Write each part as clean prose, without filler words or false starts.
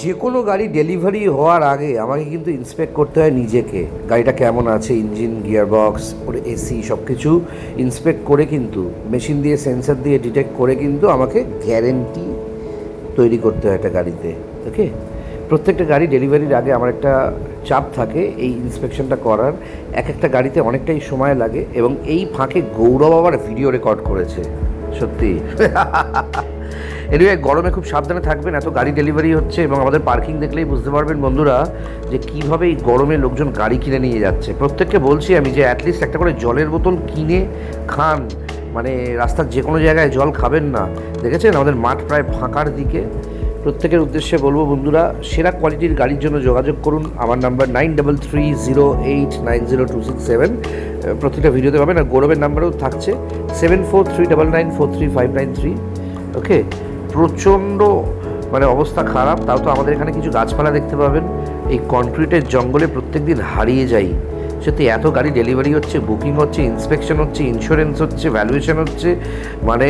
যে কোনো গাড়ি ডেলিভারি হওয়ার আগে আমাকে কিন্তু ইন্সপেক্ট করতে হয় নিজেকে, গাড়িটা কেমন আছে, ইঞ্জিন, গিয়ারবক্স, ওর এসি সব কিছু ইন্সপেক্ট করে কিন্তু মেশিন দিয়ে সেন্সার দিয়ে ডিটেক্ট করে কিন্তু আমাকে গ্যারেন্টি তৈরি করতে হয় একটা গাড়িতে। ওকে, প্রত্যেকটা গাড়ি ডেলিভারির আগে আমার একটা চাপ থাকে এই ইন্সপেকশনটা করার। এক একটা গাড়িতে অনেকটাই সময় লাগে এবং এই ফাঁকে গৌরব আবার ভিডিও রেকর্ড করেছে, সত্যি। এনিওয়ে, গরমে খুব সাবধানে থাকবেন, এত গাড়ি ডেলিভারি হচ্ছে এবং আমাদের পার্কিং দেখলেই বুঝতে পারবেন বন্ধুরা যে কীভাবে এই গরমে লোকজন গাড়ি কিনে নিয়ে যাচ্ছে। প্রত্যেককে বলছি আমি যে অ্যাটলিস্ট একটা করে জলের বোতল কিনে খান, মানে রাস্তার যে কোনো জায়গায় জল খাবেন না। দেখেছেন আমাদের মাঠ প্রায় ফাঁকার দিকে। প্রত্যেকের উদ্দেশ্যে বলবো বন্ধুরা, সেরা কোয়ালিটির গাড়ির জন্য যোগাযোগ করুন। আমার নাম্বার 9330890267। প্রত্যেকটা ভিডিওতে পাবেন, আর গৌরবের নাম্বারও থাকছে 7439943593। ওকে, প্রচণ্ড মানে অবস্থা খারাপ, তাও তো আমাদের এখানে কিছু গাছপালা দেখতে পাবেন। এই কনক্রিটের জঙ্গলে প্রত্যেক দিন হারিয়ে যাই। সত্যি এত গাড়ি ডেলিভারি হচ্ছে, বুকিং হচ্ছে, ইন্সপেকশন হচ্ছে, ইন্স্যুরেন্স হচ্ছে, ভ্যালুয়েশন হচ্ছে, মানে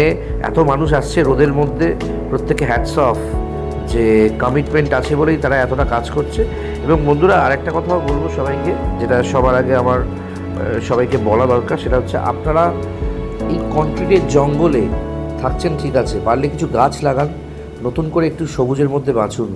এত মানুষ আসছে রোদের মধ্যে। প্রত্যেকে হ্যাটস অফ, যে কমিটমেন্ট আছে বলেই তারা এতটা কাজ করছে। এবং বন্ধুরা আরেকটা কথাও বলবো সবাইকে, যেটা সবার আগে আমার সবাইকে বলা দরকার, সেটা হচ্ছে আপনারা এই কনক্রিটের জঙ্গলে থাকছেন ঠিক আছে, পারলে কিছু গাছ লাগান, নতুন করে একটু সবুজের মধ্যে বাঁচুন।